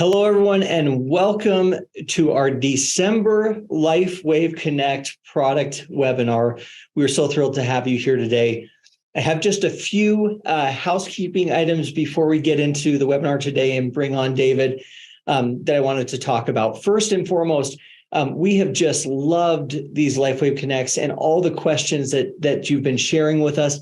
Hello, everyone, and welcome to our December Lifewave Connect product webinar. We're so thrilled to have you here today. I have just a few housekeeping items before we get into the webinar today and bring on David that I wanted to talk about. First and foremost, we have just loved these Lifewave Connects and all the questions that you've been sharing with us.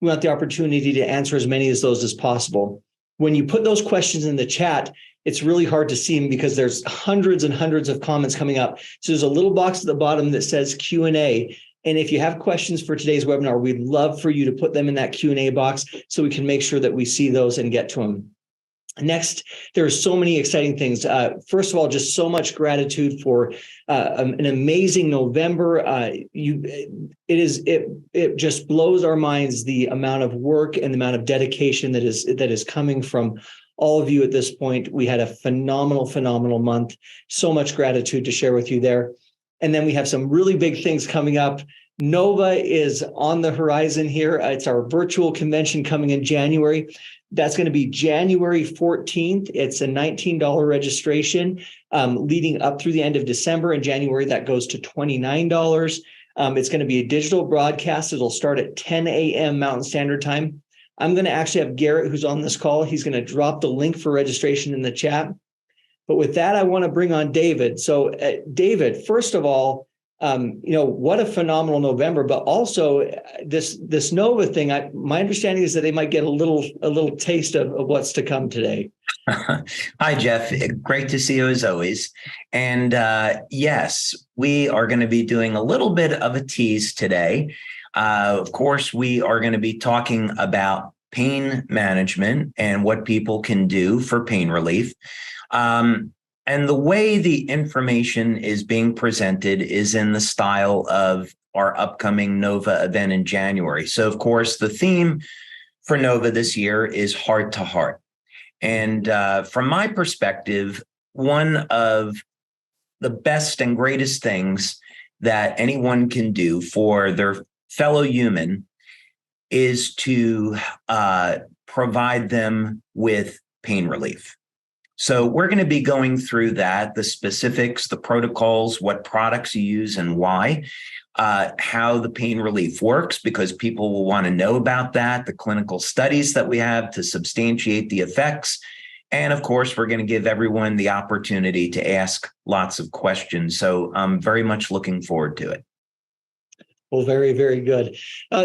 We want the opportunity to answer as many of those as possible. When you put those questions in the chat, it's really hard to see them because there's hundreds and hundreds of comments coming up. So there's a little box at the bottom that says Q&A. And if you have questions for today's webinar, we'd love for you to put them in that Q&A box so we can make sure that we see those and get to them. Next, there are so many exciting things. First of all, just so much gratitude for an amazing November. It just blows our minds the amount of work and the amount of dedication that is coming from all of you at this point. We had a phenomenal month. So much gratitude to share with you there. And then we have some really big things coming up. Nova is on the horizon here. It's our virtual convention coming in January. That's going to be January 14th. It's a $19 registration leading up through the end of December. In January, that goes to $29. It's going to be a digital broadcast. It'll start at 10 a.m. Mountain Standard Time. I'm going to actually have Garrett, who's on this call. He's going to drop the link for registration in the chat. But with that, I want to bring on David. So David, first of all, what a phenomenal November, but also this Nova thing. My understanding is that they might get a little taste of what's to come today. Hi, Jeff. Great to see you as always. And yes, we are going to be doing a little bit of a tease today. Of course, we are going to be talking about pain management and what people can do for pain relief. And the way the information is being presented is in the style of our upcoming Nova event in January. So, of course, the theme for Nova this year is heart to heart. And from my perspective, one of the best and greatest things that anyone can do for their fellow human is to provide them with pain relief. So we're going to be going through that, the specifics, the protocols, what products you use and why, how the pain relief works, because people will want to know about that, the clinical studies that we have to substantiate the effects. And of course, we're going to give everyone the opportunity to ask lots of questions. So I'm very much looking forward to it. Well, very, very good.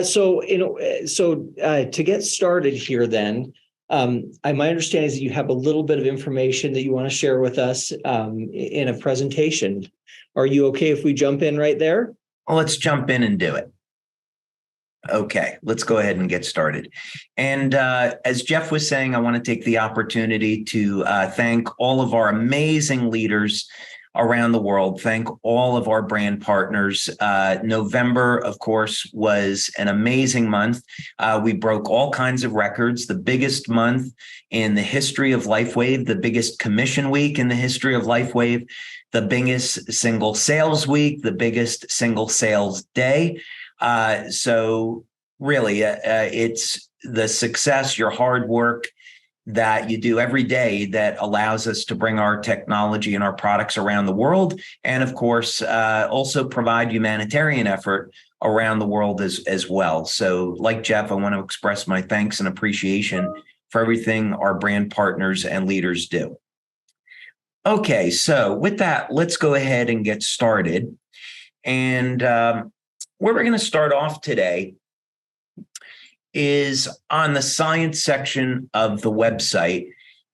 So to get started here then, my understanding is that you have a little bit of information that you want to share with us in a presentation. Are you okay if we jump in right there? Well, let's jump in and do it. Okay, let's go ahead and get started. And as Jeff was saying, I want to take the opportunity to thank all of our amazing leaders around the world. Thank all of our brand partners. November, of course, was an amazing month. We broke all kinds of records, the biggest month in the history of Lifewave, the biggest commission week in the history of Lifewave, the biggest single sales week, the biggest single sales day. So really, it's the success, your hard work that you do every day that allows us to bring our technology and our products around the world. And of course, also provide humanitarian effort around the world as well. So like Jeff, I want to express my thanks and appreciation for everything our brand partners and leaders do. Okay, so with that, let's go ahead and get started. And where we're going to start off today is on the science section of the website.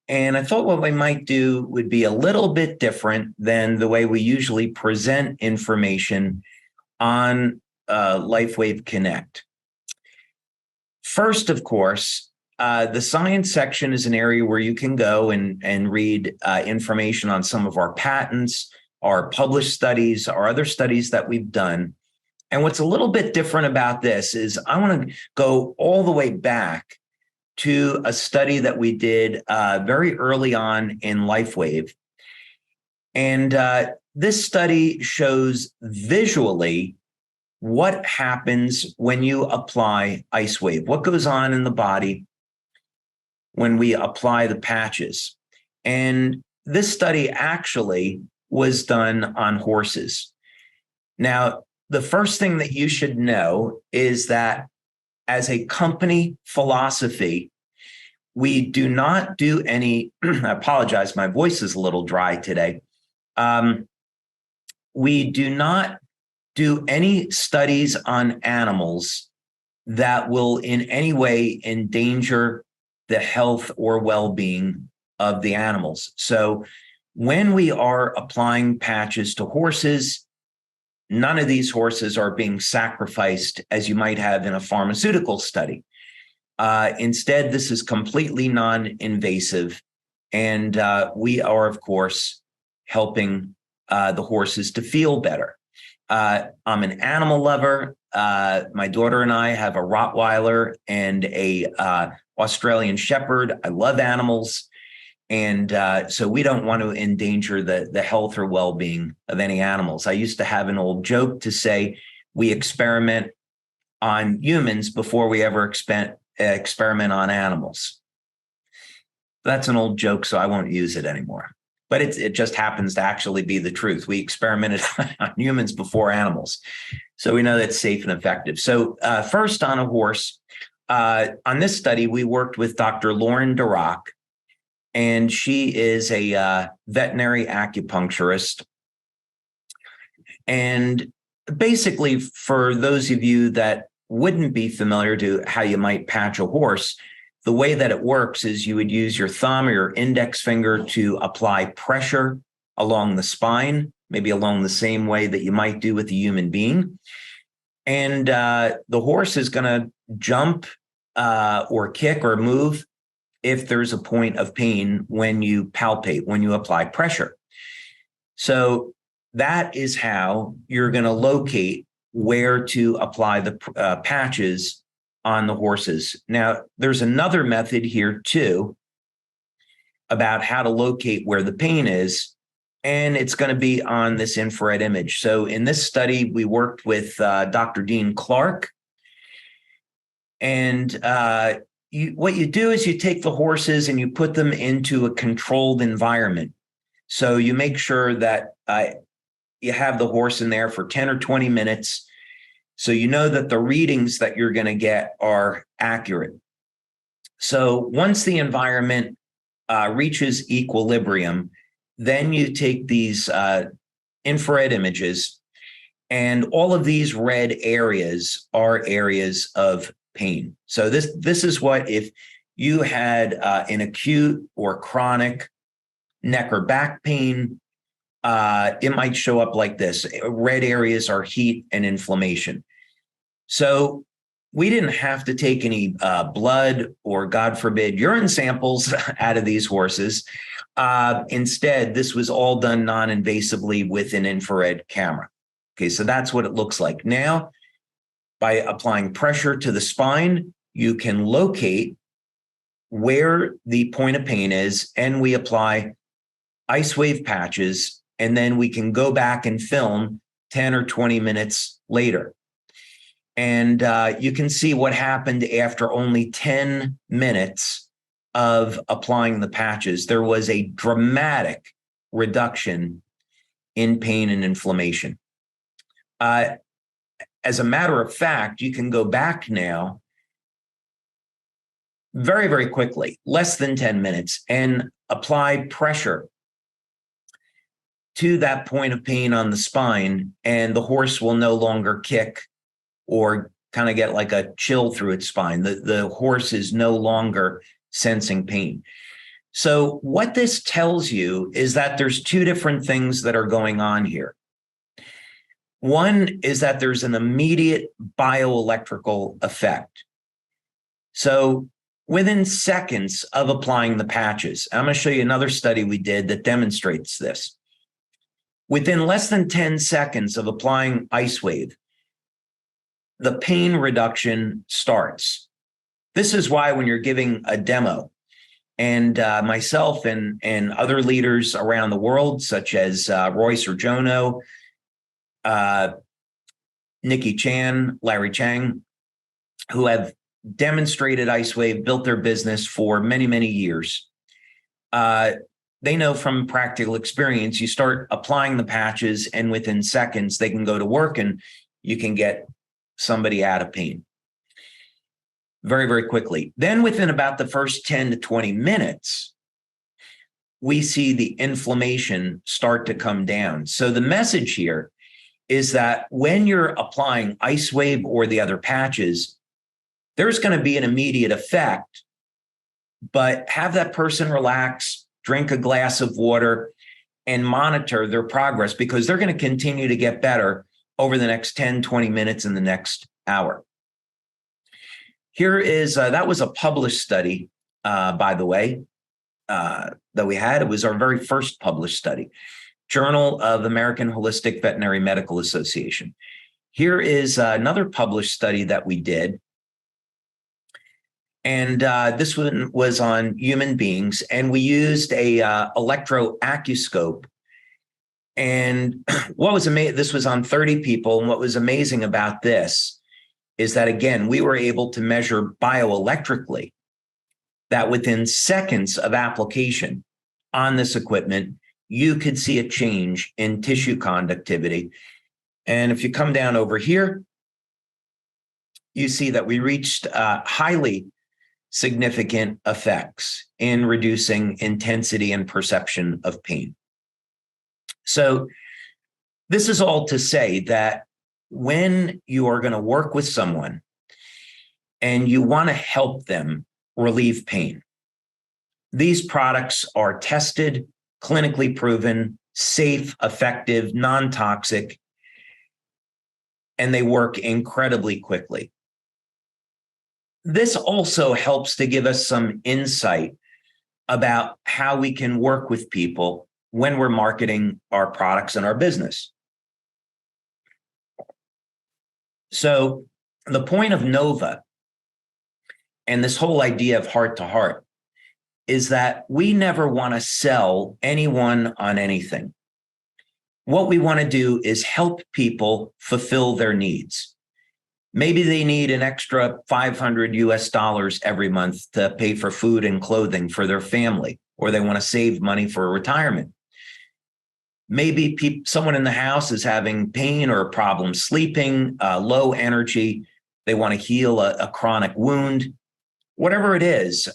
And I thought what we might do would be a little bit different than the way we usually present information on Lifewave Connect. First, of course, the science section is an area where you can go and read information on some of our patents, our published studies, our other studies that we've done. And what's a little bit different about this is I want to go all the way back to a study that we did very early on in Lifewave. And this study shows visually what happens when you apply IceWave, what goes on in the body when we apply the patches. And this study actually was done on horses. Now, the first thing that you should know is that as a company philosophy, we do not do any, I apologize, my voice is a little dry today. We do not do any studies on animals that will in any way endanger the health or well-being of the animals. So when we are applying patches to horses, none of these horses are being sacrificed as you might have in a pharmaceutical study. Instead, this is completely non-invasive, and we are, of course, helping the horses to feel better. I'm an animal lover. My daughter and I have a Rottweiler and a Australian Shepherd. I love animals. And so we don't want to endanger the health or well-being of any animals. I used to have an old joke to say we experiment on humans before we ever experiment on animals. That's an old joke, so I won't use it anymore. But it just happens to actually be the truth. We experimented on humans before animals. So we know that's safe and effective. So first on a horse, on this study, we worked with Dr. Lauren Dirac, and she is a veterinary acupuncturist. And basically, for those of you that wouldn't be familiar to how you might patch a horse, the way that it works is you would use your thumb or your index finger to apply pressure along the spine, maybe along the same way that you might do with a human being. And the horse is going to jump or kick or move if there's a point of pain when you palpate, when you apply pressure. So that is how you're going to locate where to apply the patches on the horses. Now, there's another method here too about how to locate where the pain is, and it's going to be on this infrared image. So in this study, we worked with Dr. Dean Clark, and what you do is you take the horses and you put them into a controlled environment. So you make sure that you have the horse in there for 10 or 20 minutes. So you know that the readings that you're going to get are accurate. So once the environment reaches equilibrium, then you take these infrared images, and all of these red areas are areas of pain. So this is what if you had an acute or chronic neck or back pain, it might show up like this. Red areas are heat and inflammation. So we didn't have to take any blood or, God forbid, urine samples out of these horses. Instead, this was all done non-invasively with an infrared camera. Okay, so that's what it looks like. Now, by applying pressure to the spine, you can locate where the point of pain is, and we apply IceWave patches, and then we can go back and film 10 or 20 minutes later. And you can see what happened after only 10 minutes of applying the patches. There was a dramatic reduction in pain and inflammation. As a matter of fact, you can go back now very, very quickly, less than 10 minutes, and apply pressure to that point of pain on the spine, and the horse will no longer kick or kind of get like a chill through its spine. The horse is no longer sensing pain. So what this tells you is that there's two different things that are going on here. One is that there's an immediate bioelectrical effect. So within seconds of applying the patches, I'm going to show you another study we did that demonstrates this. Within less than 10 seconds of applying IceWave, the pain reduction starts. This is why when you're giving a demo, and myself and other leaders around the world, such as Roy Serjono, Nikki Chan, Larry Chang, who have demonstrated IceWave, built their business for many, many years. they know from practical experience, you start applying the patches and within seconds, they can go to work and you can get somebody out of pain very, very quickly. Then within about the first 10 to 20 minutes, we see the inflammation start to come down. So the message here is that when you're applying IceWave or the other patches, there's going to be an immediate effect, but have that person relax, drink a glass of water, and monitor their progress, because they're going to continue to get better over the next 10, 20 minutes in the next hour. Here is, that was a published study, by the way, that we had. It was our very first published study, Journal of American Holistic Veterinary Medical Association. Here is another published study that we did. And this one was on human beings, and we used a electroacuoscope. And what was amazing, this was on 30 people. And what was amazing about this is that, again, we were able to measure bioelectrically that within seconds of application on this equipment, you could see a change in tissue conductivity. And if you come down over here, you see that we reached highly significant effects in reducing intensity and perception of pain. So this is all to say that when you are going to work with someone and you want to help them relieve pain, these products are tested, clinically proven, safe, effective, non-toxic, and they work incredibly quickly. This also helps to give us some insight about how we can work with people when we're marketing our products and our business. So the point of Nova and this whole idea of heart to heart is that we never want to sell anyone on anything. What we want to do is help people fulfill their needs. Maybe they need an extra $500 every month to pay for food and clothing for their family, or they want to save money for retirement. Maybe someone in the house is having pain or a problem sleeping, low energy. They want to heal a chronic wound. Whatever it is,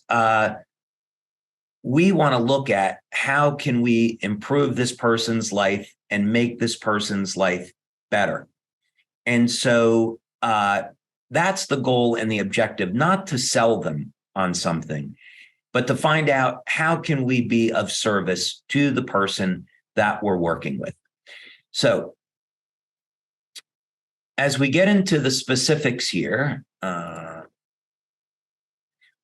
we want to look at how can we improve this person's life and make this person's life better. And so that's the goal and the objective, not to sell them on something, but to find out how can we be of service to the person that we're working with. So as we get into the specifics here,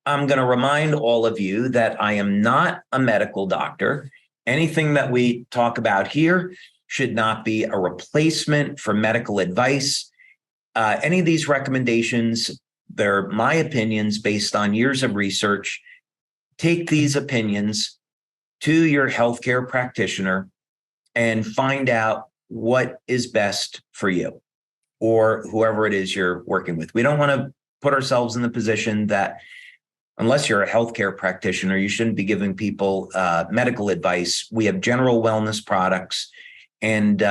I'm going to remind all of you that I am not a medical doctor. Anything that we talk about here should not be a replacement for medical advice. Any of these recommendations, they're my opinions based on years of research. Take these opinions to your healthcare practitioner and find out what is best for you or whoever it is you're working with. We don't want to put ourselves in the position that unless you're a healthcare practitioner, you shouldn't be giving people medical advice. We have general wellness products, and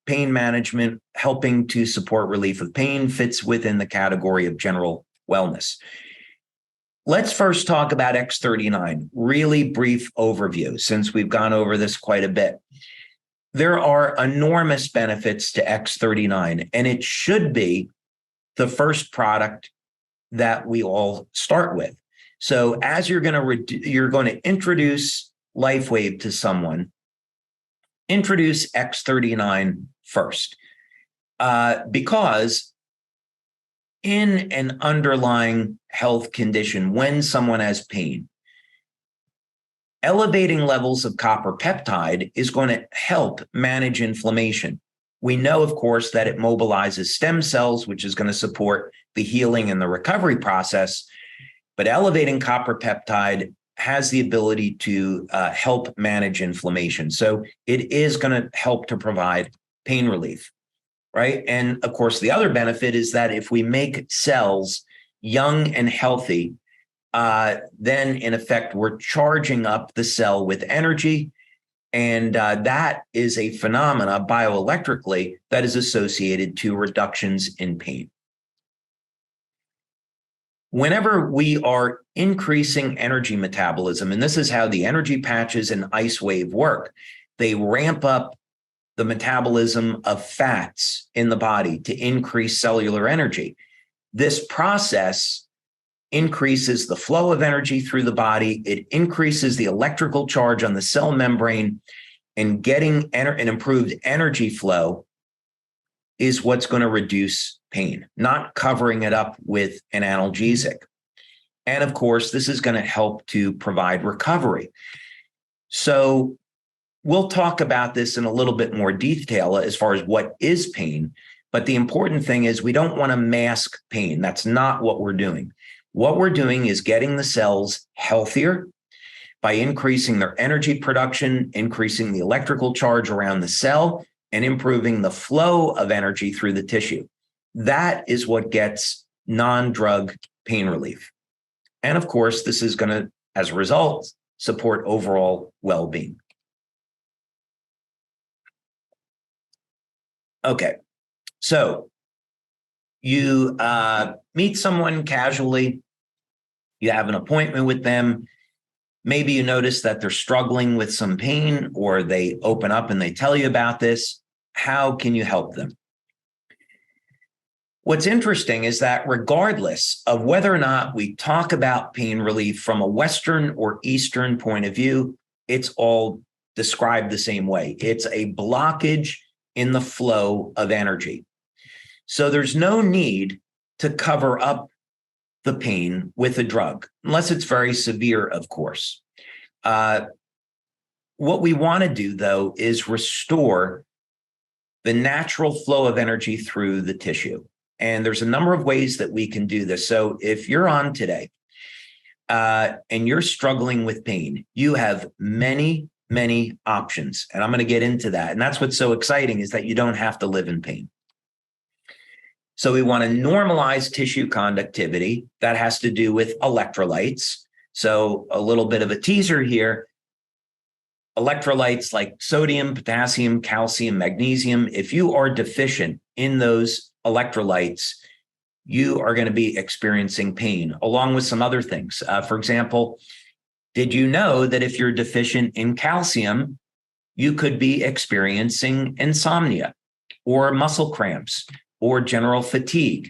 pain management, helping to support relief of pain, fits within the category of general wellness. Let's first talk about X39. Really brief overview, since we've gone over this quite a bit. There are enormous benefits to X39, and it should be the first product that we all start with. So as you're going to introduce Lifewave to someone, introduce X39 first, because in an underlying health condition, when someone has pain, elevating levels of copper peptide is going to help manage inflammation. We know, of course, that it mobilizes stem cells, which is going to support the healing and the recovery process. But elevating copper peptide has the ability to help manage inflammation. So it is going to help to provide pain relief, right? And of course, the other benefit is that if we make cells young and healthy, then in effect, we're charging up the cell with energy. And that is a phenomena bioelectrically that is associated to reductions in pain. Whenever we are increasing energy metabolism, and this is how the energy patches and IceWave work, they ramp up the metabolism of fats in the body to increase cellular energy. This process increases the flow of energy through the body. It increases the electrical charge on the cell membrane, and getting an improved energy flow is what's going to reduce pain, not covering it up with an analgesic. And of course, this is going to help to provide recovery. So we'll talk about this in a little bit more detail as far as what is pain. But the important thing is we don't want to mask pain. That's not what we're doing. What we're doing is getting the cells healthier by increasing their energy production, increasing the electrical charge around the cell, and improving the flow of energy through the tissue. That is what gets non-drug pain relief. And of course, this is going to, as a result, support overall well-being. Okay, so you meet someone casually, you have an appointment with them. Maybe you notice that they're struggling with some pain, or they open up and they tell you about this. How can you help them? What's interesting is that regardless of whether or not we talk about pain relief from a Western or Eastern point of view, it's all described the same way. It's a blockage in the flow of energy. So there's no need to cover up the pain with a drug, unless it's very severe, of course. What we want to do, though, is restore the natural flow of energy through the tissue. And there's a number of ways that we can do this. So if you're on today and you're struggling with pain, you have many options. And I'm going to get into that. And that's what's so exciting, is that you don't have to live in pain. So we want to normalize tissue conductivity. That has to do with electrolytes. So a little bit of a teaser here. Electrolytes like sodium, potassium, calcium, magnesium. If you are deficient in those electrolytes, you are going to be experiencing pain, along with some other things. For example, did you know that if you're deficient in calcium, you could be experiencing insomnia or muscle cramps or general fatigue?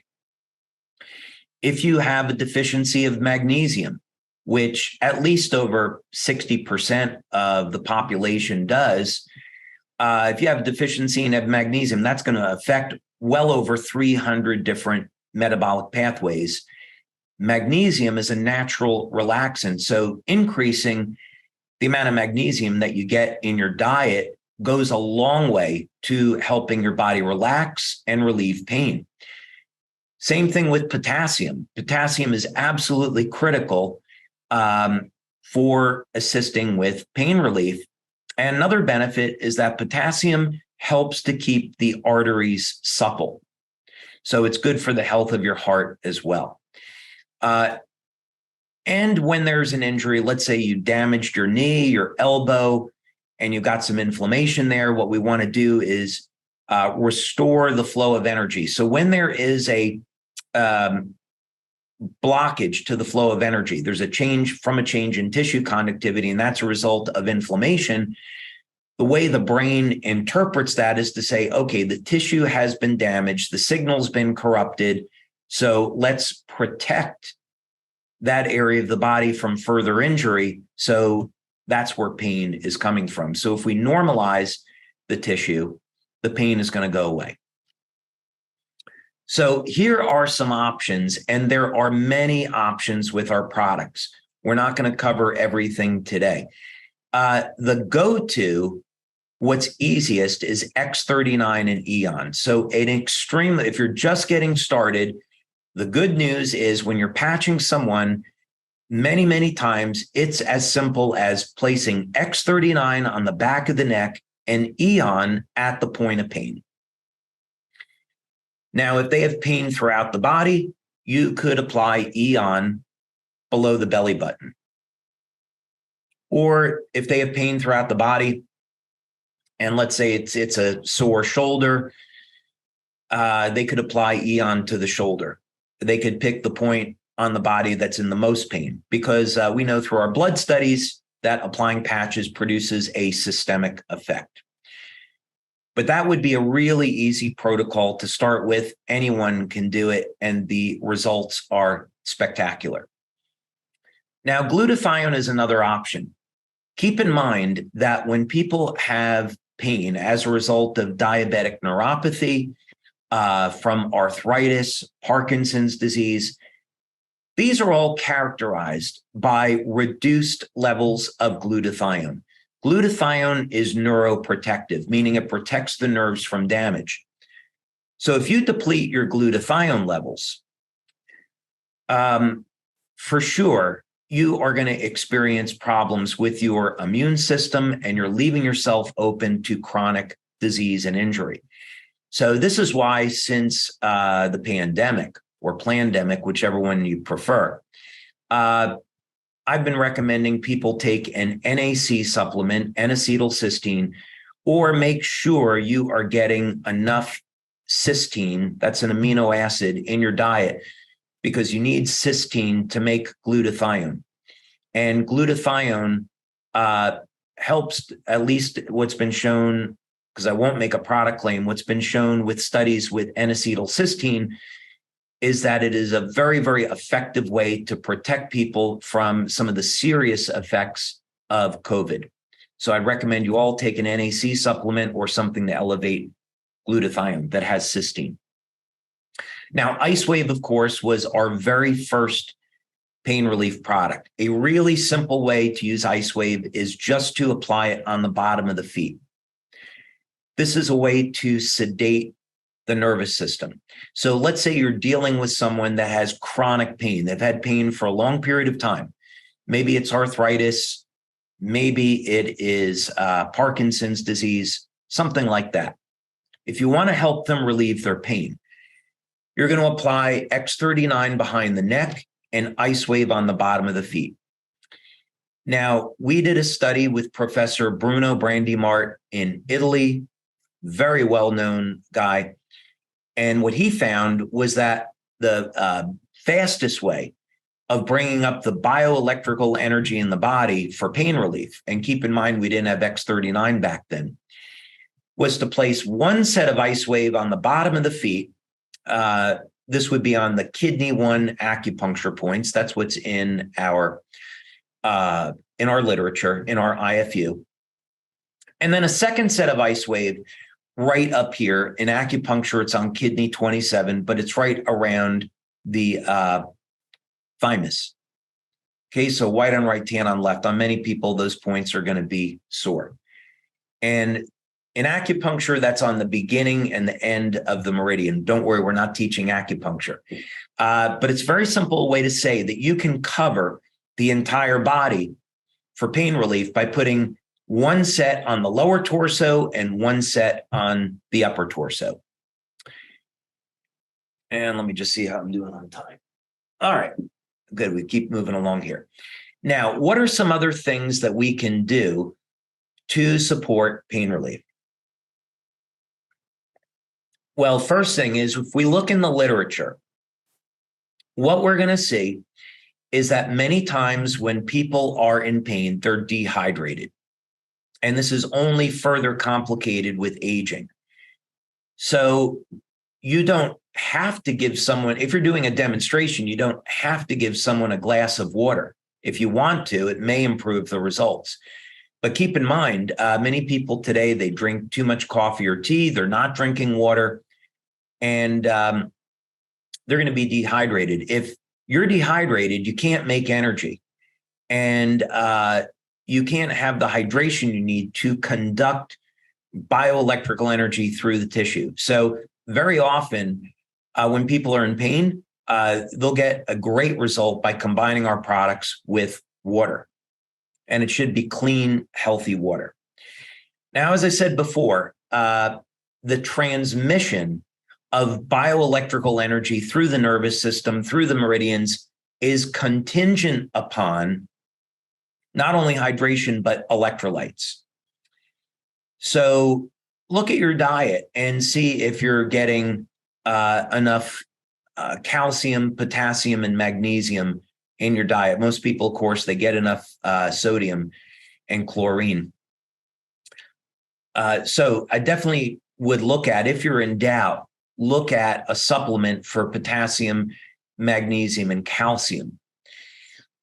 If you have a deficiency of magnesium, which at least over 60% of the population does, if you have a deficiency in magnesium, that's going to affect well over 300 different metabolic pathways. Magnesium is a natural relaxant, so increasing the amount of magnesium that you get in your diet goes a long way to helping your body relax and relieve pain. Same thing with potassium. Potassium is absolutely critical for assisting with pain relief. And another benefit is that potassium helps to keep the arteries supple. So it's good for the health of your heart as well. And when there's an injury, let's say you damaged your knee, your elbow, and you've got some inflammation there, what we want to do is restore the flow of energy. So when there is a blockage to the flow of energy, there's a change in tissue conductivity, and that's a result of inflammation. The way the brain interprets that is to say, okay, the tissue has been damaged, the signal's been corrupted, so let's protect that area of the body from further injury. So that's where pain is coming from. So if we normalize the tissue, the pain is going to go away. So here are some options, and there are many options with our products. We're not going to cover everything today. The go-to, what's easiest, is X39 and Eon. So if you're just getting started, the good news is when you're patching someone, many times it's as simple as placing X39 on the back of the neck and Eon at the point of pain. Now, if they have pain throughout the body, you could apply Eon below the belly button. Or if they have pain throughout the body, and let's say it's a sore shoulder, they could apply Eon to the shoulder. They could pick the point on the body that's in the most pain, because we know through our blood studies that applying patches produces a systemic effect. But that would be a really easy protocol to start with. Anyone can do it, and the results are spectacular. Now, glutathione is another option. Keep in mind that when people have pain as a result of diabetic neuropathy, from arthritis, Parkinson's disease, these are all characterized by reduced levels of glutathione. Glutathione is neuroprotective, meaning it protects the nerves from damage. So if you deplete your glutathione levels, for sure, you are going to experience problems with your immune system, and you're leaving yourself open to chronic disease and injury. So this is why, since the pandemic or plandemic, whichever one you prefer, I've been recommending people take an NAC supplement, N-acetylcysteine, or make sure you are getting enough cysteine, that's an amino acid, in your diet, because you need cysteine to make glutathione. And glutathione helps, at least what's been shown, because I won't make a product claim, what's been shown with studies with N-acetylcysteine is that it is a very, very effective way to protect people from some of the serious effects of COVID. So I'd recommend you all take an NAC supplement or something to elevate glutathione that has cysteine. Now, IceWave, of course, was our very first pain relief product. A really simple way to use IceWave is just to apply it on the bottom of the feet. This is a way to sedate the nervous system. So let's say you're dealing with someone that has chronic pain. They've had pain for a long period of time. Maybe it's arthritis, maybe it is Parkinson's disease, something like that. If you want to help them relieve their pain, you're going to apply X39 behind the neck and IceWave on the bottom of the feet. Now, we did a study with Professor Bruno Brandimart in Italy, very well-known guy. And what he found was that the fastest way of bringing up the bioelectrical energy in the body for pain relief, and keep in mind we didn't have X39 back then, was to place one set of IceWave on the bottom of the feet. This would be on the kidney 1 acupuncture points. That's what's in our literature, in our IFU. And then a second set of IceWave right up here. In acupuncture, it's on kidney 27, but it's right around the thymus. Okay, so white on right, tan on left. On many people, those points are going to be sore. And in acupuncture, that's on the beginning and the end of the meridian. Don't worry, we're not teaching acupuncture. But it's a very simple way to say that you can cover the entire body for pain relief by putting one set on the lower torso and one set on the upper torso. And let me just see how I'm doing on time. All right, good. We keep moving along here. Now, what are some other things that we can do to support pain relief? Well, first thing is, if we look in the literature, what we're going to see is that many times when people are in pain, they're dehydrated. And this is only further complicated with aging. So you don't have to give someone, if you're doing a demonstration, you don't have to give someone a glass of water. If you want to, it may improve the results. But keep in mind, many people today, they drink too much coffee or tea. They're not drinking water, and they're going to be dehydrated. If you're dehydrated, you can't make energy. And you can't have the hydration you need to conduct bioelectrical energy through the tissue. So very often when people are in pain, they'll get a great result by combining our products with water. And it should be clean, healthy water. Now, as I said before, the transmission of bioelectrical energy through the nervous system, through the meridians, is contingent upon not only hydration, but electrolytes. So look at your diet and see if you're getting enough calcium, potassium, and magnesium in your diet. Most people, of course, they get enough sodium and chlorine. So I definitely would look at, if you're in doubt, look at a supplement for potassium, magnesium, and calcium.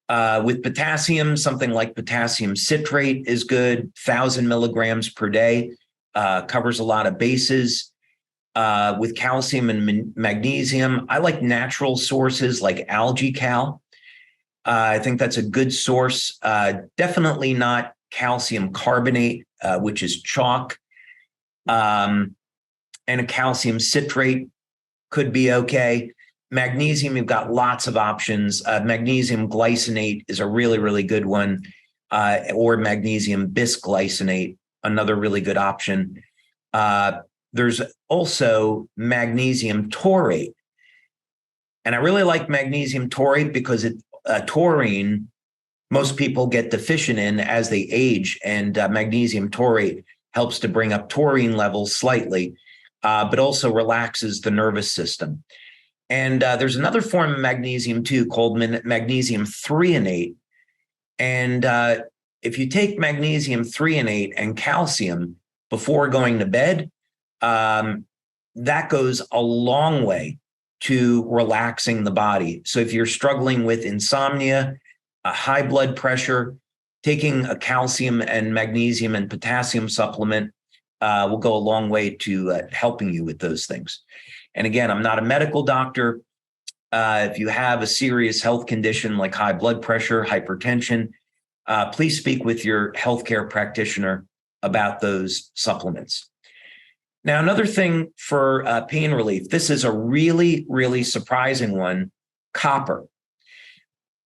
With potassium, something like potassium citrate is good, 1,000 milligrams per day, covers a lot of bases. With calcium and magnesium, I like natural sources like algae cal. I think that's a good source. Definitely not calcium carbonate, which is chalk. And a calcium citrate could be okay. Magnesium, you've got lots of options. Magnesium glycinate is a really, really good one, or magnesium bisglycinate, another really good option. There's also magnesium taurate. And I really like magnesium taurate because taurine, most people get deficient in as they age, and magnesium taurate helps to bring up taurine levels slightly, but also relaxes the nervous system. And there's another form of magnesium too called magnesium threonate. And if you take magnesium threonate and calcium before going to bed, that goes a long way to relaxing the body. So if you're struggling with insomnia, a high blood pressure, taking a calcium and magnesium and potassium supplement will go a long way to helping you with those things. And again, I'm not a medical doctor. If you have a serious health condition like high blood pressure, hypertension, please speak with your healthcare practitioner about those supplements. Now, another thing for pain relief, this is a really, really surprising one, copper.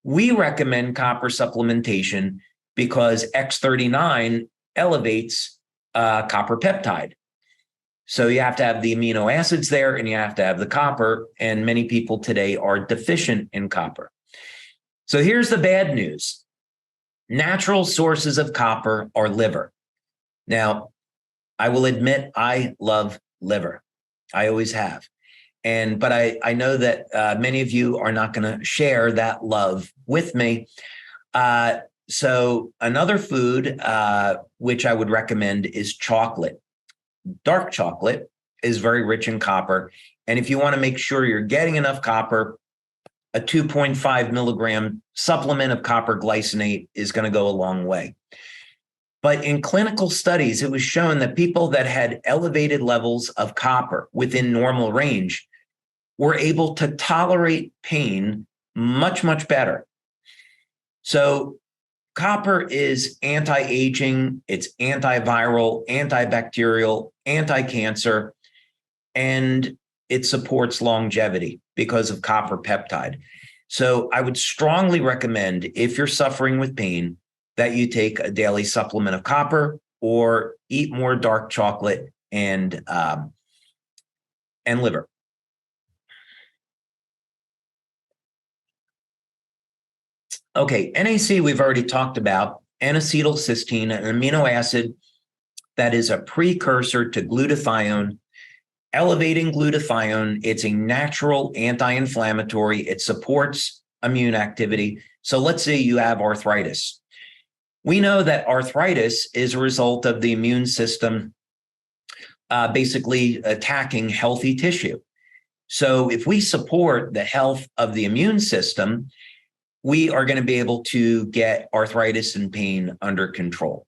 We recommend copper supplementation because X39 elevates copper peptide. So you have to have the amino acids there and you have to have the copper, and many people today are deficient in copper. So here's the bad news. Natural sources of copper are liver. Now, I will admit I love liver. I always have. But I know that many of you are not going to share that love with me. So another food which I would recommend is chocolate. Dark chocolate is very rich in copper. And if you want to make sure you're getting enough copper, a 2.5 milligram supplement of copper glycinate is going to go a long way. But in clinical studies, it was shown that people that had elevated levels of copper within normal range were able to tolerate pain much, much better. So copper is anti-aging, it's antiviral, antibacterial, anti-cancer, and it supports longevity because of copper peptide. So I would strongly recommend, if you're suffering with pain, that you take a daily supplement of copper or eat more dark chocolate and liver. Okay, NAC we've already talked about, N-acetylcysteine, an amino acid that is a precursor to glutathione. Elevating glutathione, it's a natural anti-inflammatory. It supports immune activity. So let's say you have arthritis. We know that arthritis is a result of the immune system basically attacking healthy tissue. So if we support the health of the immune system, we are going to be able to get arthritis and pain under control.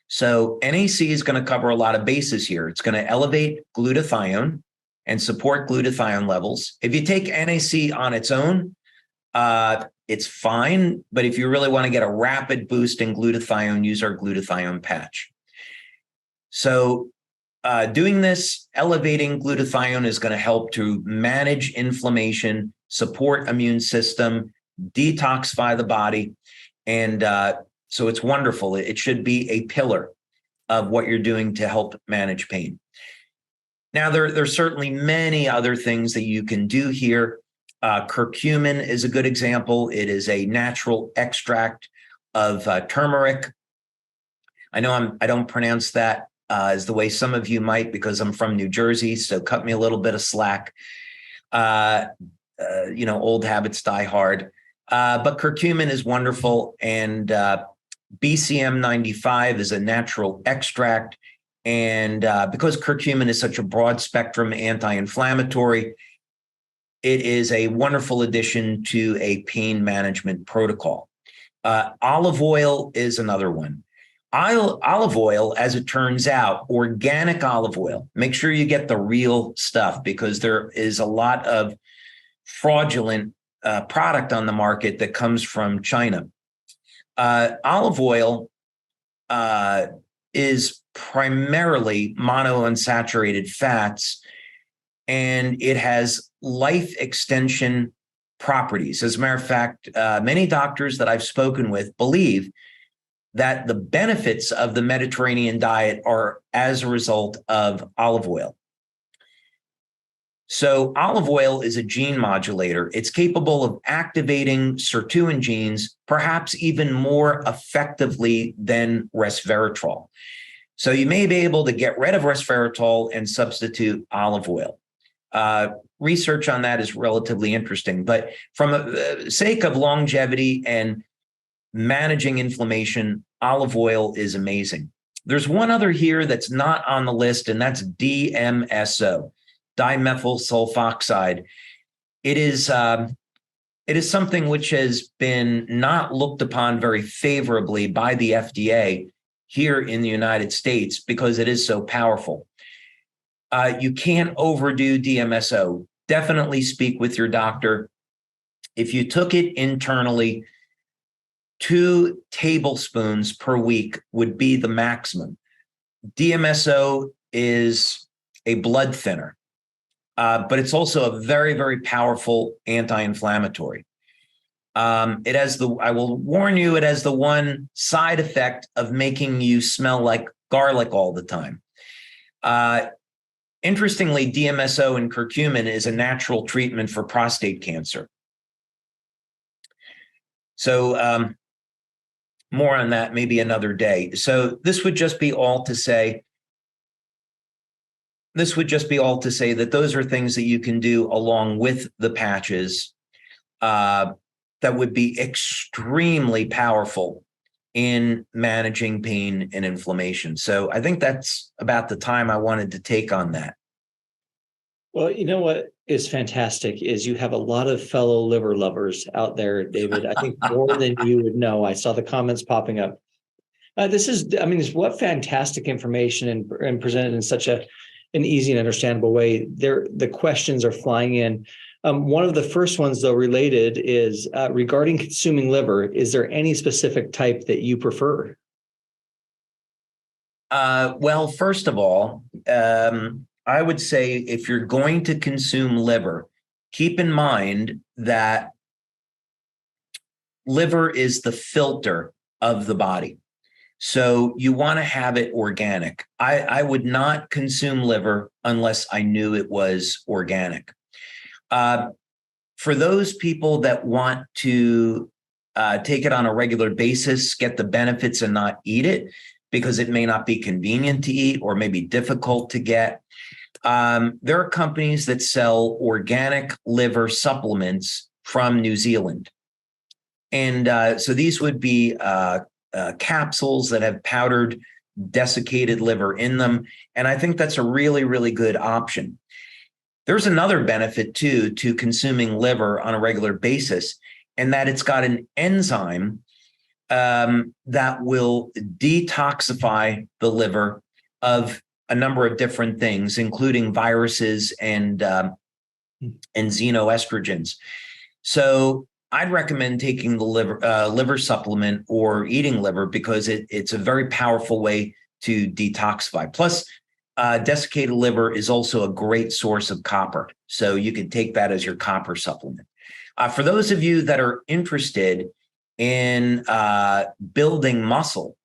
So NAC is going to cover a lot of bases here. It's going to elevate glutathione and support glutathione levels. If you take NAC on its own, it's fine. But if you really want to get a rapid boost in glutathione, use our glutathione patch. So doing this, elevating glutathione is going to help to manage inflammation, support immune system, detoxify the body. And so it's wonderful. It should be a pillar of what you're doing to help manage pain. Now, there's certainly many other things that you can do here. Curcumin is a good example. It is a natural extract of turmeric. I know I don't pronounce that as the way some of you might because I'm from New Jersey, so cut me a little bit of slack. Old habits die hard. But curcumin is wonderful, and BCM 95 is a natural extract. And because curcumin is such a broad spectrum anti-inflammatory, it is a wonderful addition to a pain management protocol. Olive oil is another one. Olive oil, as it turns out, organic olive oil. Make sure you get the real stuff because there is a lot of fraudulent product on the market that comes from China. Olive oil is primarily monounsaturated fats, and it has life extension properties. As a matter of fact, many doctors that I've spoken with believe that the benefits of the Mediterranean diet are as a result of olive oil. So olive oil is a gene modulator. It's capable of activating sirtuin genes, perhaps even more effectively than resveratrol. So you may be able to get rid of resveratrol and substitute olive oil. Research on that is relatively interesting, but from the sake of longevity and managing inflammation, olive oil is amazing. There's one other here that's not on the list, and that's DMSO, dimethyl sulfoxide. It is something which has been not looked upon very favorably by the FDA here in the United States because it is so powerful. You can't overdo DMSO. Definitely speak with your doctor. If you took it internally, 2 tablespoons per week would be the maximum. DMSO is a blood thinner, but it's also a very, very powerful anti-inflammatory. I will warn you, it has the one side effect of making you smell like garlic all the time. Interestingly, DMSO and curcumin is a natural treatment for prostate cancer. So more on that maybe another day. So this would just be all to say that those are things that you can do along with the patches that would be extremely powerful in managing pain and inflammation. So I think that's about the time I wanted to take on that. Well, you know what is fantastic is you have a lot of fellow liver lovers out there, David. I think more than you would know. I saw the comments popping up. What fantastic information and presented in such an easy and understandable way. The questions are flying in. One of the first ones, though, related is regarding consuming liver. Is there any specific type that you prefer? Well, first of all, I would say if you're going to consume liver, keep in mind that liver is the filter of the body. So you want to have it organic. I would not consume liver unless I knew it was organic. For those people that want to take it on a regular basis, get the benefits and not eat it because it may not be convenient to eat or maybe difficult to get, there are companies that sell organic liver supplements from New Zealand. And so these would be capsules that have powdered desiccated liver in them. And I think that's a really, really good option. There's another benefit, too, to consuming liver on a regular basis, and that it's got an enzyme that will detoxify the liver of a number of different things, including viruses and xenoestrogens. So I'd recommend taking the liver supplement or eating liver because it's a very powerful way to detoxify. Plus, desiccated liver is also a great source of copper. So you can take that as your copper supplement. For those of you that are interested in building muscle,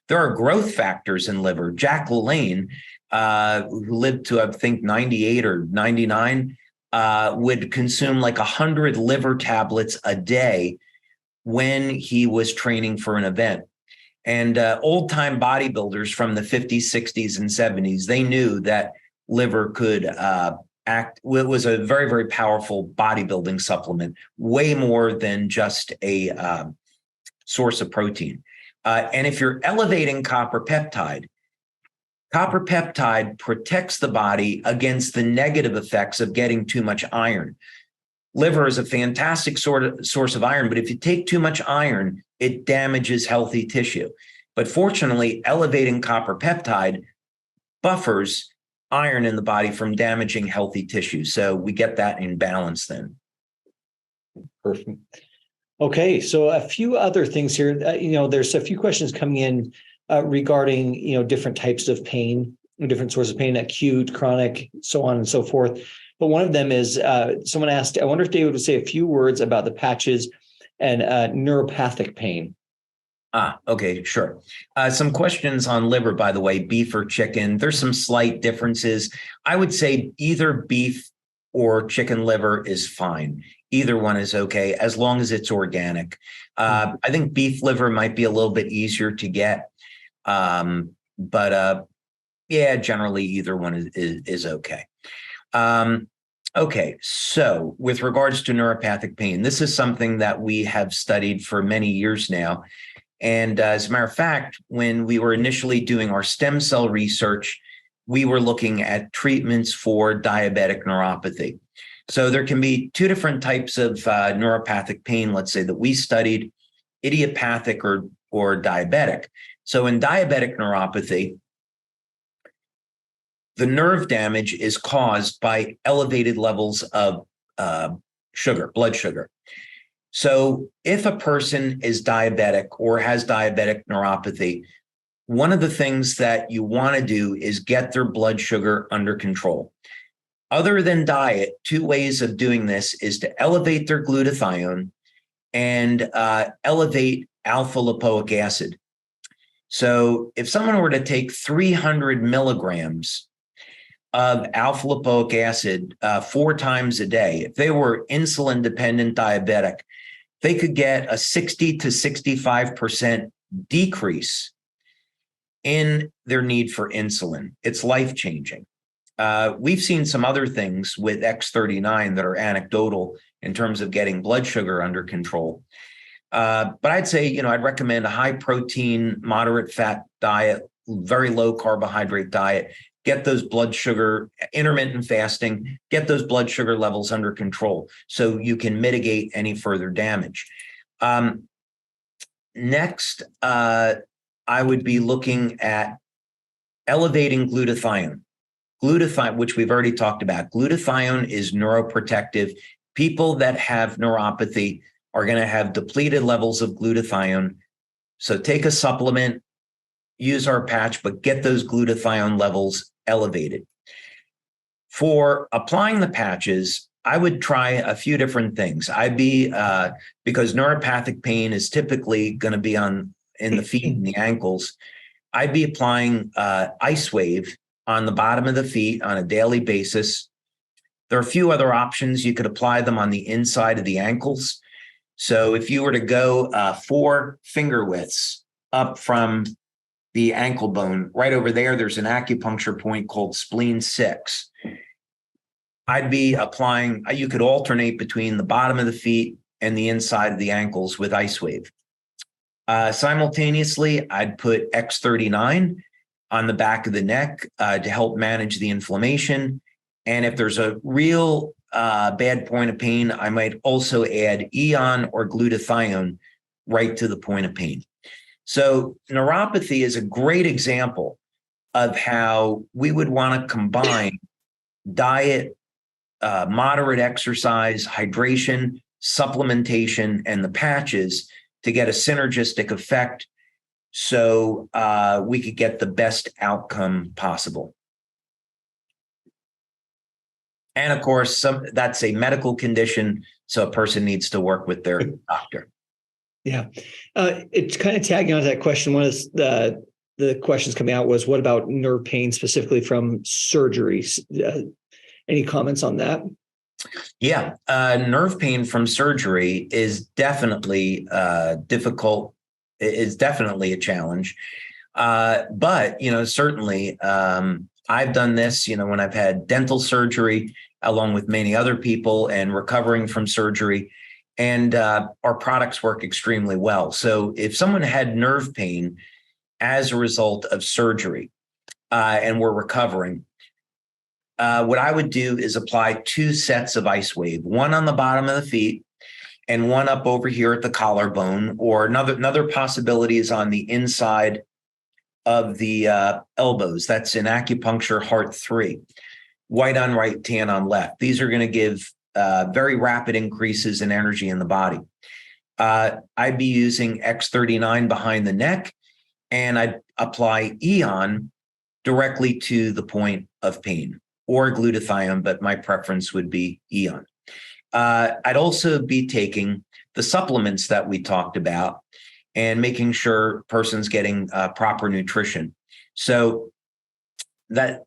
there are growth factors in liver. Jack LaLanne, who lived to, I think, 98 or 99, would consume like 100 liver tablets a day when he was training for an event. And old-time bodybuilders from the 50s, 60s, and 70s, they knew that liver could act. It was a very, very powerful bodybuilding supplement, way more than just a source of protein. And if you're elevating copper peptide protects the body against the negative effects of getting too much iron. Liver is a fantastic source of iron, but if you take too much iron, it damages healthy tissue. But fortunately, elevating copper peptide buffers iron in the body from damaging healthy tissue. So we get that in balance then. Perfect. Okay, so a few other things here. There's a few questions coming in regarding, different types of pain, different sources of pain, acute, chronic, so on and so forth. But one of them is someone asked, I wonder if David would say a few words about the patches and neuropathic pain. Okay, sure. Some questions on liver, by the way, beef or chicken. There's some slight differences. I would say either beef or chicken liver is fine. Either one is okay, as long as it's organic. I think beef liver might be a little bit easier to get. But generally either one is okay. Okay, so with regards to neuropathic pain, this is something that we have studied for many years now. And as a matter of fact, when we were initially doing our stem cell research, we were looking at treatments for diabetic neuropathy. So there can be two different types of neuropathic pain, let's say, that we studied, idiopathic or diabetic. So in diabetic neuropathy, the nerve damage is caused by elevated levels of blood sugar. So if a person is diabetic or has diabetic neuropathy, one of the things that you want to do is get their blood sugar under control. Other than diet, two ways of doing this is to elevate their glutathione and elevate alpha lipoic acid. So if someone were to take 300 milligrams of alpha lipoic acid 4 times a day, if they were insulin dependent diabetic, they could get a 60 to 65% decrease in their need for insulin. It's life-changing. We've seen some other things with X39 that are anecdotal in terms of getting blood sugar under control. But I'd say, I'd recommend a high protein, moderate fat diet, very low carbohydrate diet, get those blood sugar, intermittent fasting, get those blood sugar levels under control so you can mitigate any further damage. Next, I would be looking at elevating glutathione. Glutathione, which we've already talked about. Glutathione is neuroprotective. People that have neuropathy are going to have depleted levels of glutathione. So take a supplement, use our patch, but get those glutathione levels elevated. For applying the patches, I would try a few different things. Because neuropathic pain is typically going to be in the feet and the ankles, I'd be applying IceWave on the bottom of the feet on a daily basis. There are a few other options. You could apply them on the inside of the ankles. So if you were to go 4 finger widths up from the ankle bone, right over there, there's an acupuncture point called spleen 6. I'd be applying, you could alternate between the bottom of the feet and the inside of the ankles with IceWave. Simultaneously, I'd put X39 on the back of the neck to help manage the inflammation. And if there's a real bad point of pain, I might also add Eon or glutathione right to the point of pain. So neuropathy is a great example of how we would want to combine diet, moderate exercise, hydration, supplementation, and the patches to get a synergistic effect so we could get the best outcome possible. And of course, that's a medical condition, so a person needs to work with their doctor. Yeah. It's kind of tagging on to that question. One of the questions coming out was, what about nerve pain specifically from surgeries? Any comments on that? Yeah, nerve pain from surgery is definitely difficult. Is definitely a challenge. But certainly, I've done this. When I've had dental surgery, along with many other people, and recovering from surgery, and our products work extremely well. So, if someone had nerve pain as a result of surgery, and we're recovering, what I would do is apply 2 sets of IceWave, one on the bottom of the feet and one up over here at the collarbone, or another possibility is on the inside of the elbows. That's in acupuncture heart 3, white on right, tan on left. These are going to give very rapid increases in energy in the body. I'd be using X39 behind the neck, and I'd apply Eon directly to the point of pain, or glutathione, but my preference would be Eon. I'd also be taking the supplements that we talked about and making sure person's getting proper nutrition. So that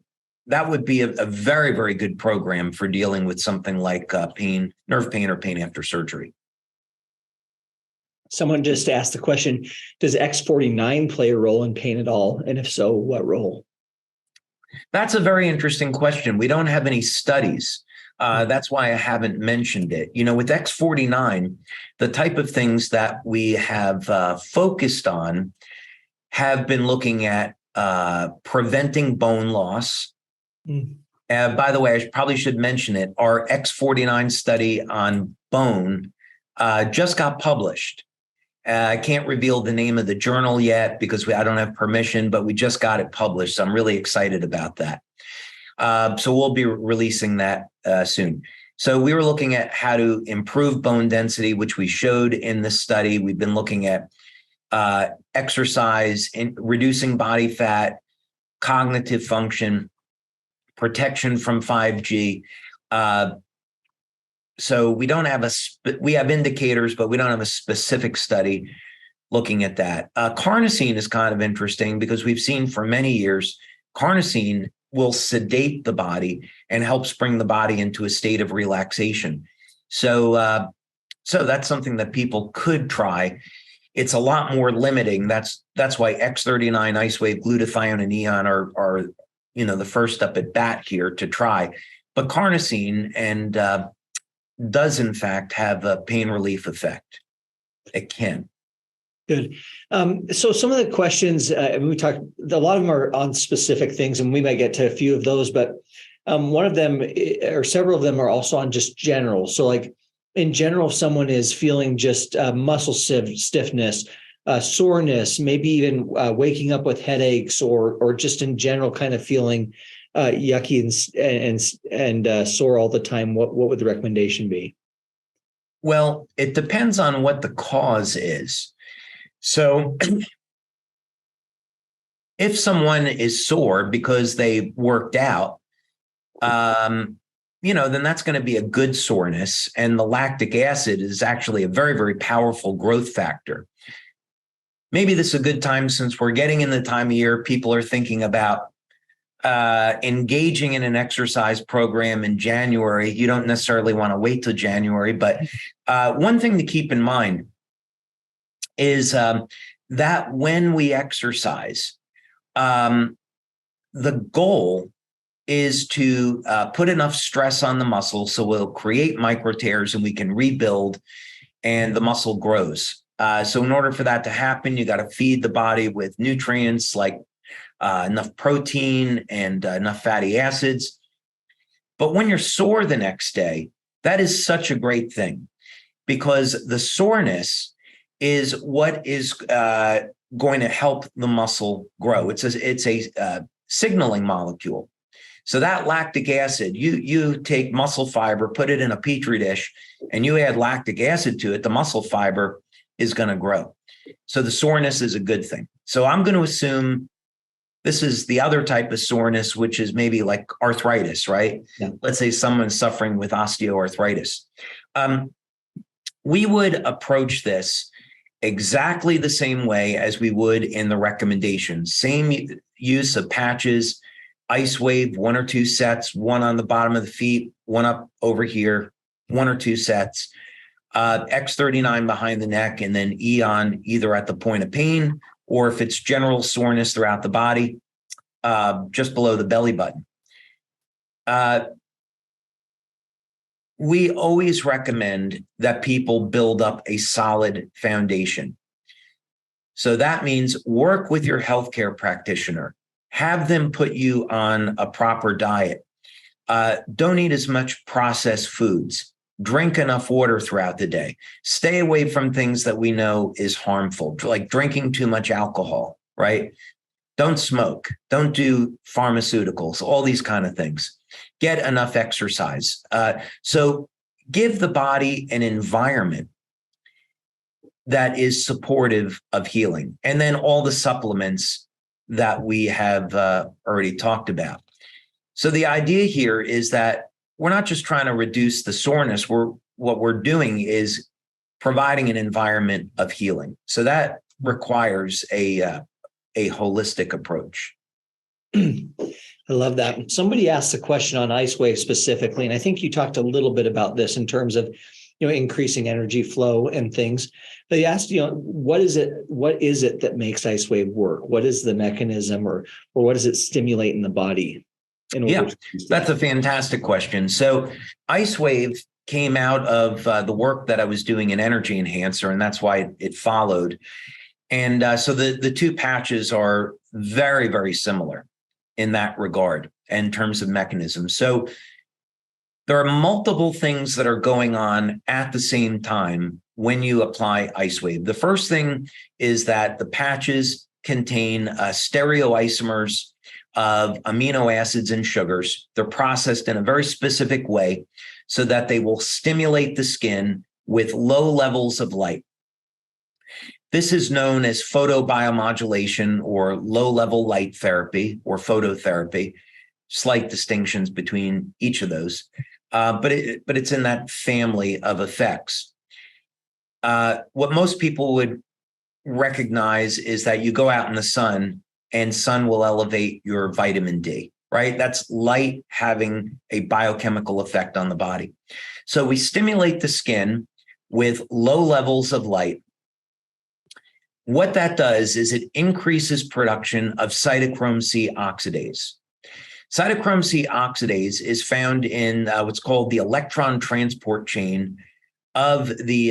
would be a very, very good program for dealing with something like pain, nerve pain, or pain after surgery. Someone just asked the question, does X49 play a role in pain at all? And if so, what role? That's a very interesting question. We don't have any studies. That's why I haven't mentioned it. With X49, the type of things that we have focused on have been looking at preventing bone loss. By the way, I probably should mention it. Our X49 study on bone just got published. I can't reveal the name of the journal yet because I don't have permission, but we just got it published. So I'm really excited about that. So we'll be releasing that soon. So we were looking at how to improve bone density, which we showed in this study. We've been looking at exercise, reducing body fat, cognitive function, protection from 5G. So we don't have we have indicators, but we don't have a specific study looking at that. Carnosine is kind of interesting because we've seen for many years, carnosine will sedate the body and helps bring the body into a state of relaxation. So, so that's something that people could try. It's a lot more limiting. That's why X39, IceWave, glutathione, and Eon are the first up at bat here to try. But carnosine does in fact have a pain relief effect. It can. Good. So some of the questions, we talked, a lot of them are on specific things, and we might get to a few of those, but one of them or several of them are also on just general. So like in general, if someone is feeling just muscle stiffness, soreness, maybe even waking up with headaches, or just in general kind of feeling yucky and sore all the time, what would the recommendation be? Well, it depends on what the cause is. So if someone is sore because they worked out, then that's going to be a good soreness. And the lactic acid is actually a very, very powerful growth factor. Maybe this is a good time, since we're getting in the time of year, people are thinking about engaging in an exercise program in January. You don't necessarily want to wait till January, but one thing to keep in mind is that when we exercise, the goal is to put enough stress on the muscle so we'll create micro tears and we can rebuild and the muscle grows. So in order for that to happen, you got to feed the body with nutrients like enough protein and enough fatty acids. But when you're sore the next day, that is such a great thing, because the soreness is what is going to help the muscle grow. It's a signaling molecule. So that lactic acid, you take muscle fiber, put it in a petri dish, and you add lactic acid to it, the muscle fiber is going to grow. So the soreness is a good thing. So I'm going to assume this is the other type of soreness, which is maybe like arthritis, right? Yeah. Let's say someone's suffering with osteoarthritis. We would approach this exactly the same way as we would in the recommendations. Same use of patches, IceWave, 1 or 2 sets, one on the bottom of the feet, one up over here, 1 or 2 sets. X39 behind the neck, and then Eon either at the point of pain or if it's general soreness throughout the body, just below the belly button. We always recommend that people build up a solid foundation. So that means work with your healthcare practitioner, have them put you on a proper diet. Don't eat as much processed foods. Drink enough water throughout the day. Stay away from things that we know is harmful, like drinking too much alcohol, right? Don't smoke. Don't do pharmaceuticals, all these kind of things. Get enough exercise. So give the body an environment that is supportive of healing. And then all the supplements that we have already talked about. So the idea here is that we're not just trying to reduce the soreness. What we're doing is providing an environment of healing. So that requires a holistic approach. I love that. Somebody asked a question on IceWave specifically, and I think you talked a little bit about this in terms of, increasing energy flow and things. They asked, what is it that makes IceWave work? What is the mechanism, or what does it stimulate in the body? Yeah, that's a fantastic question. So IceWave came out of the work that I was doing in Energy Enhancer, and that's why it followed. And so the two patches are very, very similar in that regard in terms of mechanism. So there are multiple things that are going on at the same time when you apply IceWave. The first thing is that the patches contain stereoisomers of amino acids and sugars. They're processed in a very specific way so that they will stimulate the skin with low levels of light. This is known as photobiomodulation or low-level light therapy or phototherapy. Slight distinctions between each of those, but it's in that family of effects. What most people would recognize is that you go out in the sun and sun will elevate your vitamin D, right? That's light having a biochemical effect on the body. So we stimulate the skin with low levels of light. What that does is it increases production of cytochrome C oxidase. Cytochrome C oxidase is found in what's called the electron transport chain of the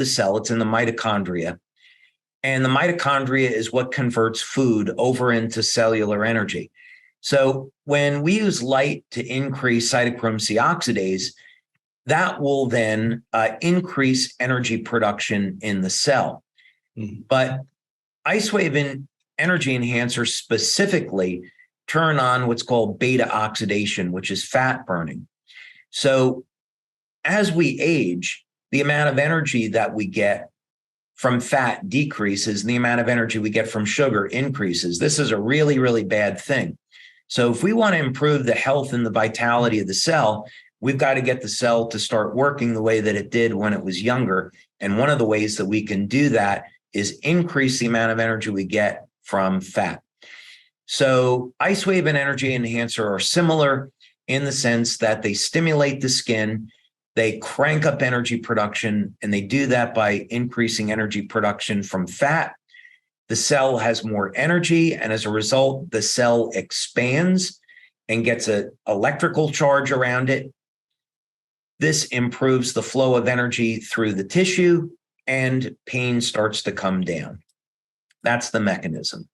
cell. It's in the mitochondria. And the mitochondria is what converts food over into cellular energy. So when we use light to increase cytochrome C oxidase, that will then increase energy production in the cell. Mm-hmm. But IceWave and Energy Enhancer specifically turn on what's called beta oxidation, which is fat burning. So as we age, the amount of energy that we get from fat decreases and the amount of energy we get from sugar increases. This is a really, really bad thing. So if we want to improve the health and the vitality of the cell, we've got to get the cell to start working the way that it did when it was younger. And one of the ways that we can do that is increase the amount of energy we get from fat. So IceWave and Energy Enhancer are similar in the sense that they stimulate the skin, they crank up energy production, and they do that by increasing energy production from fat. The cell has more energy, and as a result, the cell expands and gets an electrical charge around it. This improves the flow of energy through the tissue, and pain starts to come down. That's the mechanism.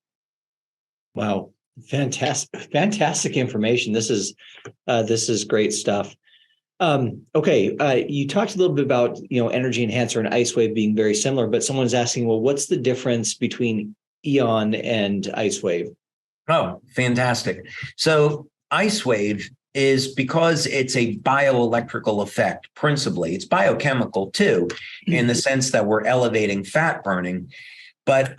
Wow. Fantastic information. This is great stuff. Okay. You talked a little bit about, Energy Enhancer and IceWave being very similar, but someone's asking, well, what's the difference between Eon and IceWave? Oh, fantastic. So IceWave is, because it's a bioelectrical effect, principally, it's biochemical too, in the sense that we're elevating fat burning. But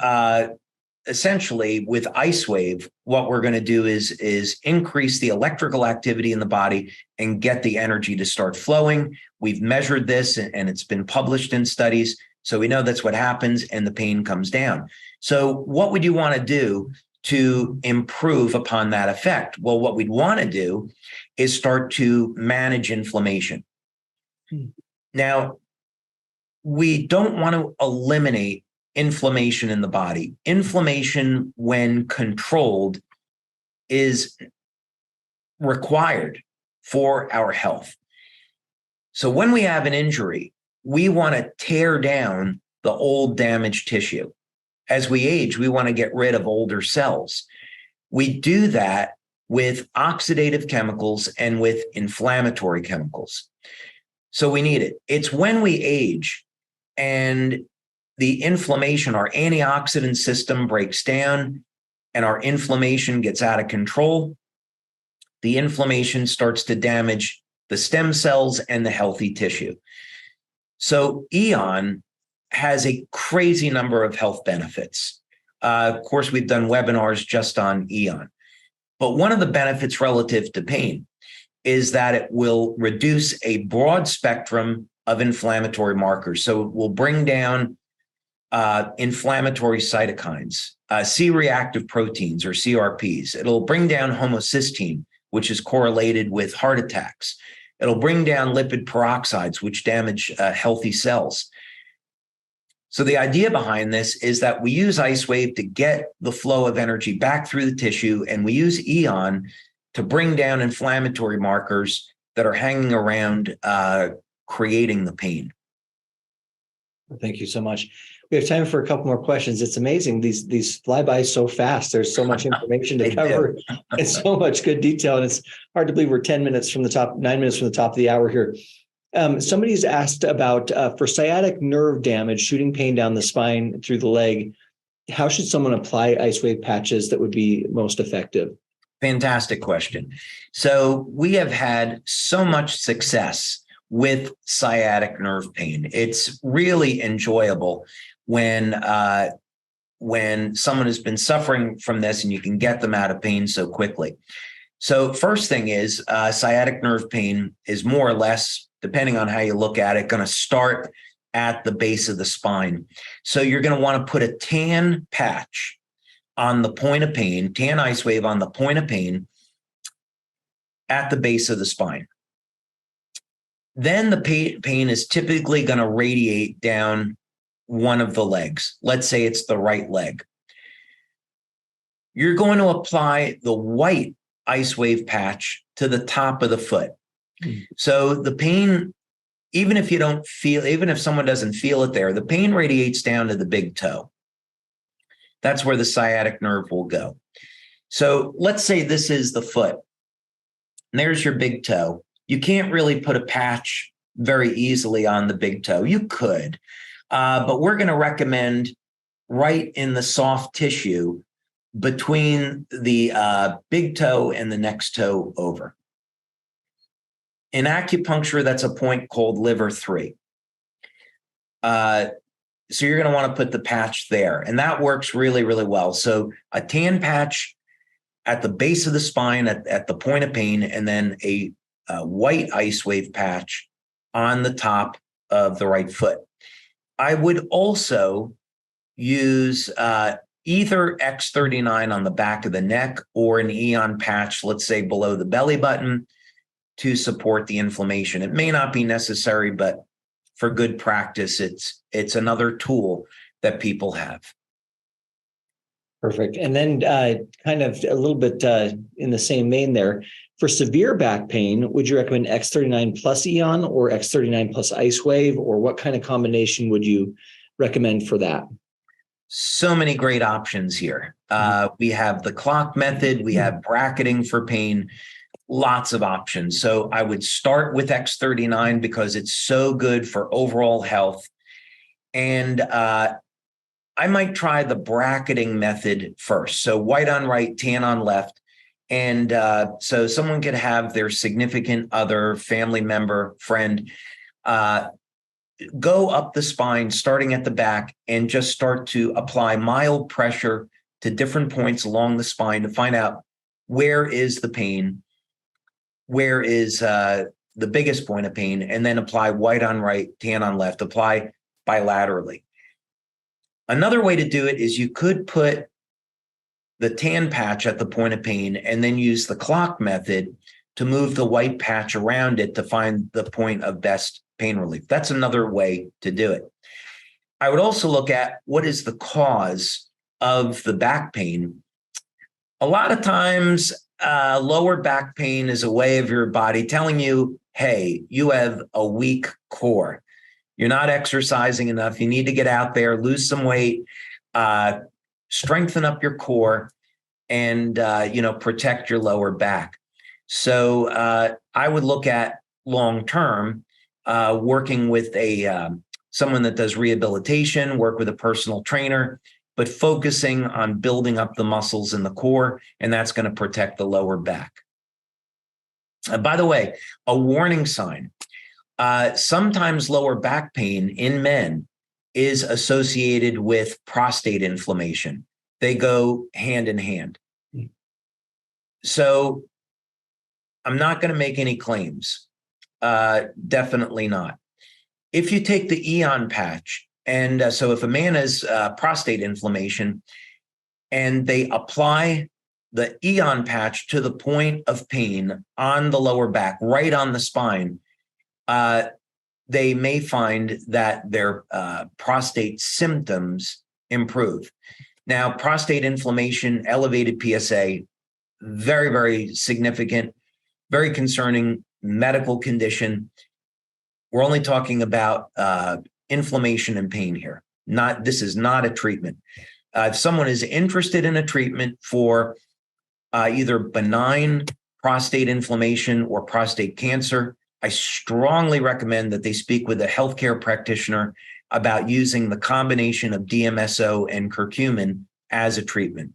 essentially with IceWave, what we're going to do is increase the electrical activity in the body and get the energy to start flowing. We've measured this and it's been published in studies. So we know that's what happens and the pain comes down. So what would you want to do to improve upon that effect? Well, what we'd want to do is start to manage inflammation. Now, we don't want to eliminate inflammation in the body. Inflammation, when controlled, is required for our health. So when we have an injury, we want to tear down the old damaged tissue. As we age, we want to get rid of older cells. We do that with oxidative chemicals and with inflammatory chemicals. So we need it. It's when we age and the inflammation, our antioxidant system breaks down and our inflammation gets out of control. The inflammation starts to damage the stem cells and the healthy tissue. So Eon has a crazy number of health benefits. Of course, we've done webinars just on Eon. But one of the benefits relative to pain is that it will reduce a broad spectrum of inflammatory markers. So it will bring down inflammatory cytokines, C-reactive proteins or CRPs. It'll bring down homocysteine, which is correlated with heart attacks. It'll bring down lipid peroxides, which damage healthy cells. So the idea behind this is that we use IceWave to get the flow of energy back through the tissue, and we use Eon to bring down inflammatory markers that are hanging around, creating the pain. Thank you so much. We have time for a couple more questions. It's amazing. These fly by so fast. There's so much information to cover and so much good detail. And it's hard to believe we're 9 minutes from the top of the hour here. Somebody's asked about for sciatic nerve damage, shooting pain down the spine through the leg. How should someone apply IceWave patches that would be most effective? Fantastic question. So we have had so much success with sciatic nerve pain. It's really enjoyable when someone has been suffering from this and you can get them out of pain so quickly. So first thing is sciatic nerve pain is more or less, depending on how you look at it, going to start at the base of the spine. So you're going to want to put a tan patch on the point of pain, tan IceWave on the point of pain at the base of the spine. Then the pain is typically going to radiate down one of the legs. Let's say it's the right leg. You're going to apply the white IceWave patch to the top of the foot. So the pain, even if someone doesn't feel it there, the pain radiates down to the big toe. That's where the sciatic nerve will go. So let's say this is the foot. And there's your big toe. You can't really put a patch very easily on the big toe. You could, but we're going to recommend right in the soft tissue between the big toe and the next toe over. In acupuncture, that's a point called liver 3. So you're going to want to put the patch there, and that works really, really well. So a tan patch at the base of the spine at the point of pain, and then a white IceWave patch on the top of the right foot. I would also use either X39 on the back of the neck or an Eon patch, let's say below the belly button, to support the inflammation. It may not be necessary, but for good practice, it's another tool that people have. Perfect. And then kind of a little bit in the same vein there, for severe back pain, would you recommend X39 plus Eon or X39 plus IceWave, or what kind of combination would you recommend for that? So many great options here. We have the clock method, we have bracketing for pain, lots of options. So I would start with X39 because it's so good for overall health. And I might try the bracketing method first. So white on right, tan on left. And so someone could have their significant other, family member, friend, go up the spine, starting at the back, and just start to apply mild pressure to different points along the spine to find out where is the pain, where is the biggest point of pain, and then apply white on right, tan on left, apply bilaterally. Another way to do it is you could put the tan patch at the point of pain and then use the clock method to move the white patch around it to find the point of best pain relief. That's another way to do it. I would also look at what is the cause of the back pain. A lot of times, lower back pain is a way of your body telling you, hey, you have a weak core. You're not exercising enough. You need to get out there, lose some weight, strengthen up your core, and protect your lower back. So I would look at long-term working with someone that does rehabilitation, work with a personal trainer, but focusing on building up the muscles in the core, and that's going to protect the lower back. By the way, a warning sign. Sometimes lower back pain in men is associated with prostate inflammation. They go hand in hand. So I'm not going to make any claims. Definitely not. If you take the Eon patch, and so if a man has prostate inflammation and they apply the Eon patch to the point of pain on the lower back, right on the spine, they may find that their prostate symptoms improve. Now, prostate inflammation, elevated PSA, very, very significant, very concerning medical condition. We're only talking about inflammation and pain here. This is not a treatment. If someone is interested in a treatment for either benign prostate inflammation or prostate cancer, I strongly recommend that they speak with a healthcare practitioner about using the combination of DMSO and curcumin as a treatment.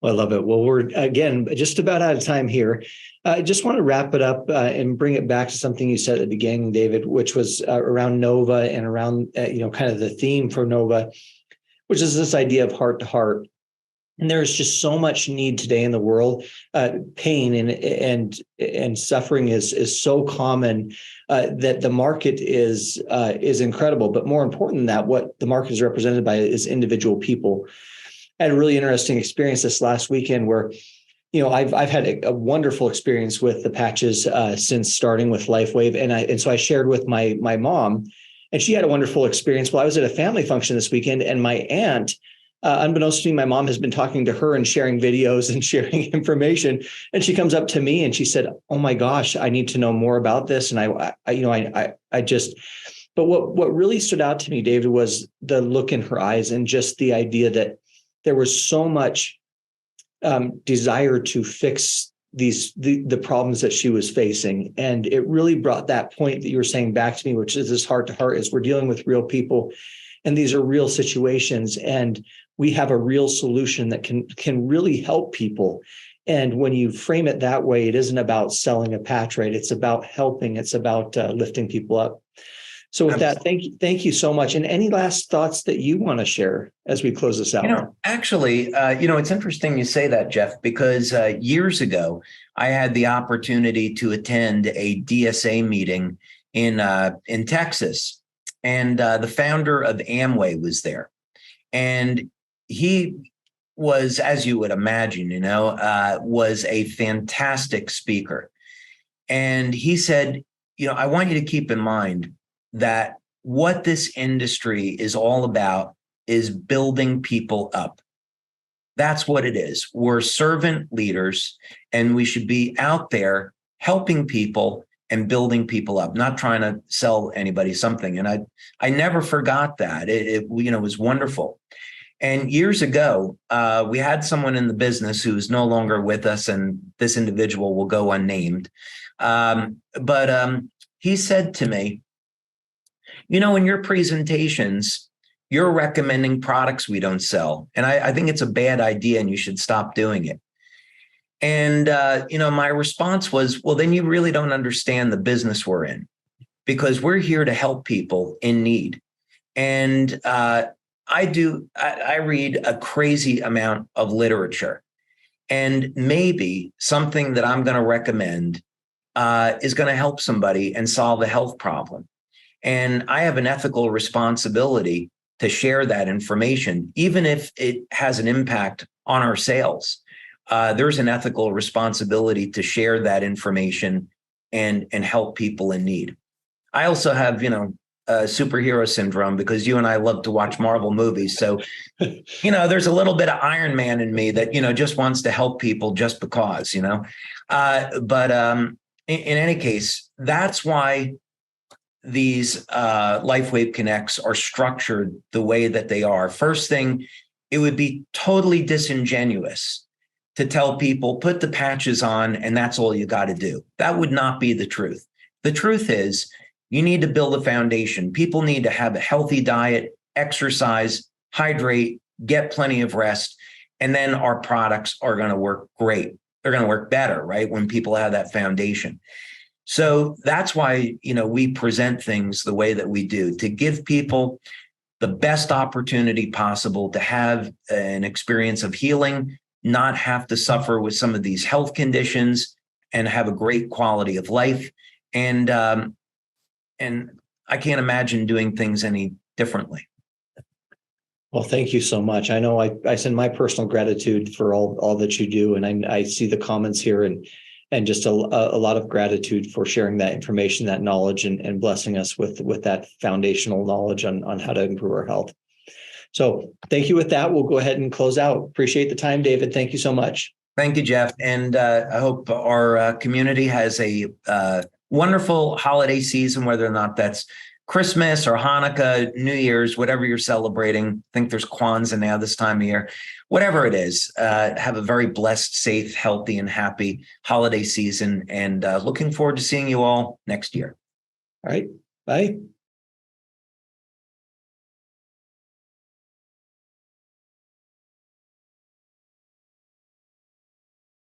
I love it. Well, we're, again, just about out of time here. I just want to wrap it up and bring it back to something you said at the beginning, David, which was around Nova and around, kind of the theme for Nova, which is this idea of heart to heart. And there's just so much need today in the world. Pain and suffering is so common that the market is incredible. But more important than that, what the market is represented by is individual people. I had a really interesting experience this last weekend where, I've had a wonderful experience with the patches since starting with Lifewave, and so I shared with my mom, and she had a wonderful experience. Well, I was at a family function this weekend, and my aunt, unbeknownst to me, my mom has been talking to her and sharing videos and sharing information, and she comes up to me and she said, "Oh my gosh, I need to know more about this." And I just. But what really stood out to me, David, was the look in her eyes and just the idea that there was so much desire to fix the problems that she was facing. And it really brought that point that you were saying back to me, which is this heart to heart, is we're dealing with real people and these are real situations, and we have a real solution that can really help people. And when you frame it that way, it isn't about selling a patch, right? It's about helping. It's about lifting people up. So with that, thank you so much. And any last thoughts that you want to share as we close this out? Actually, it's interesting you say that, Jeff, because years ago, I had the opportunity to attend a DSA meeting in Texas, and the founder of Amway was there. And he was, as you would imagine, was a fantastic speaker. And he said, I want you to keep in mind that what this industry is all about is building people up. That's what it is. We're servant leaders, and we should be out there helping people and building people up, not trying to sell anybody something. And I never forgot that. It was wonderful. And years ago, we had someone in the business who's no longer with us, and this individual will go unnamed. But he said to me, in your presentations, you're recommending products we don't sell. And I think it's a bad idea and you should stop doing it. And, my response was, well, then you really don't understand the business we're in, because we're here to help people in need. And I read a crazy amount of literature, and maybe something that I'm going to recommend is going to help somebody and solve a health problem. And I have an ethical responsibility to share that information, even if it has an impact on our sales. There's an ethical responsibility to share that information and help people in need. I also have, superhero syndrome because you and I love to watch Marvel movies. So, there's a little bit of Iron Man in me that, just wants to help people just because, but in any case, that's why these Lifewave Connects are structured the way that they are. First thing, it would be totally disingenuous to tell people, put the patches on and that's all you got to do. That would not be the truth. The truth is you need to build a foundation. People need to have a healthy diet, exercise, hydrate, get plenty of rest, and then our products are going to work great. They're going to work better, right? When people have that foundation. So that's why, we present things the way that we do, to give people the best opportunity possible to have an experience of healing, not have to suffer with some of these health conditions, and have a great quality of life. And I can't imagine doing things any differently. Well, thank you so much. I know I send my personal gratitude for all that you do. And I see the comments here and just a lot of gratitude for sharing that information, that knowledge, and blessing us with that foundational knowledge on how to improve our health. So thank you. With that, we'll go ahead and close out. Appreciate the time, David. Thank you so much. Thank you, Jeff. And I hope our community has a wonderful holiday season, whether or not that's Christmas or Hanukkah, New Year's, whatever you're celebrating. I think there's Kwanzaa now this time of year. Whatever it is, have a very blessed, safe, healthy, and happy holiday season. And looking forward to seeing you all next year. All right. Bye.